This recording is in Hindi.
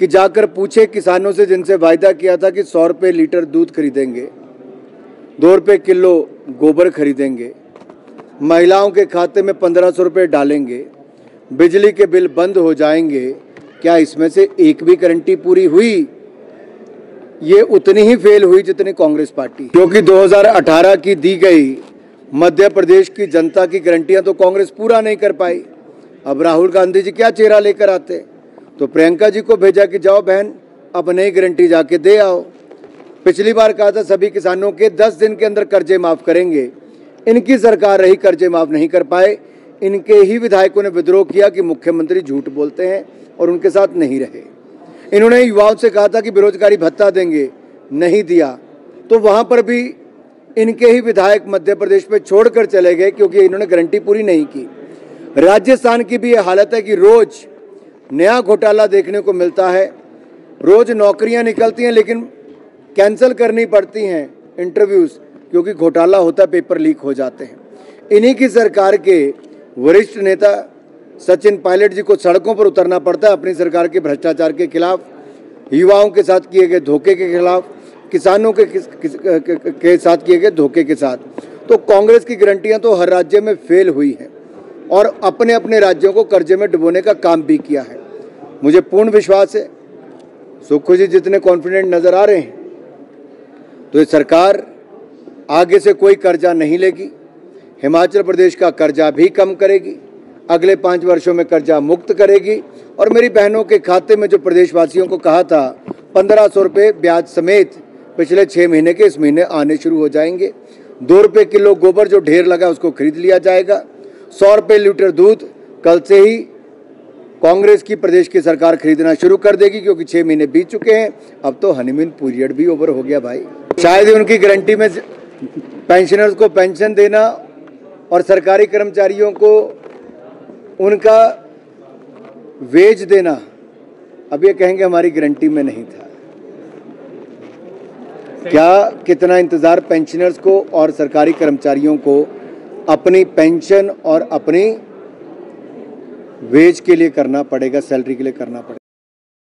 कि जाकर पूछे किसानों से जिनसे वायदा किया था कि 100 रुपये लीटर दूध खरीदेंगे, 2 रुपये किलो गोबर खरीदेंगे, महिलाओं के खाते में 1500 रुपये डालेंगे, बिजली के बिल बंद हो जाएंगे, क्या इसमें से एक भी गारंटी पूरी हुई? ये उतनी ही फेल हुई जितनी कांग्रेस पार्टी, क्योंकि 2018 की दी गई मध्य प्रदेश की जनता की गारंटियां तो कांग्रेस पूरा नहीं कर पाई। अब राहुल गांधी जी क्या चेहरा लेकर आते? तो प्रियंका जी को भेजा कि जाओ बहन अब नई गारंटी जाके दे आओ। पिछली बार कहा था सभी किसानों के 10 दिन के अंदर कर्जे माफ करेंगे, इनकी सरकार रही, कर्जे माफ नहीं कर पाए। इनके ही विधायकों ने विद्रोह किया कि मुख्यमंत्री झूठ बोलते हैं और उनके साथ नहीं रहे। इन्होंने युवाओं से कहा था कि बेरोजगारी भत्ता देंगे, नहीं दिया, तो वहां पर भी इनके ही विधायक मध्य प्रदेश में छोड़कर चले गए क्योंकि इन्होंने गारंटी पूरी नहीं की। राजस्थान की भी ये हालत है कि रोज नया घोटाला देखने को मिलता है, रोज नौकरियां निकलती हैं लेकिन कैंसिल करनी पड़ती हैं इंटरव्यूज, क्योंकि घोटाला होता है, पेपर लीक हो जाते हैं। इन्हीं की सरकार के वरिष्ठ नेता सचिन पायलट जी को सड़कों पर उतरना पड़ता है अपनी सरकार के भ्रष्टाचार के खिलाफ, युवाओं के साथ किए गए धोखे के खिलाफ, किसानों के साथ किए गए धोखे के साथ। तो कांग्रेस की गारंटियां तो हर राज्य में फेल हुई हैं और अपने अपने राज्यों को कर्जे में डुबोने का काम भी किया है। मुझे पूर्ण विश्वास है, सुखू जी जितने कॉन्फिडेंट नजर आ रहे हैं, तो ये सरकार आगे से कोई कर्जा नहीं लेगी, हिमाचल प्रदेश का कर्जा भी कम करेगी, अगले 5 वर्षों में कर्जा मुक्त करेगी और मेरी बहनों के खाते में जो प्रदेशवासियों को कहा था 1500 रुपये ब्याज समेत पिछले 6 महीने के इस महीने आने शुरू हो जाएंगे। 2 रुपये किलो गोबर जो ढेर लगा उसको खरीद लिया जाएगा। 100 रुपये लीटर दूध कल से ही कांग्रेस की प्रदेश की सरकार खरीदना शुरू कर देगी, क्योंकि 6 महीने बीत चुके हैं, अब तो हनीमून पीरियड भी ओवर हो गया भाई। शायद उनकी गारंटी में पेंशनर्स को पेंशन देना और सरकारी कर्मचारियों को उनका वेज देना, अब ये कहेंगे हमारी गारंटी में नहीं था। क्या कितना इंतजार पेंशनर्स को और सरकारी कर्मचारियों को अपनी पेंशन और अपनी वेज के लिए करना पड़ेगा, सैलरी के लिए करना पड़ेगा।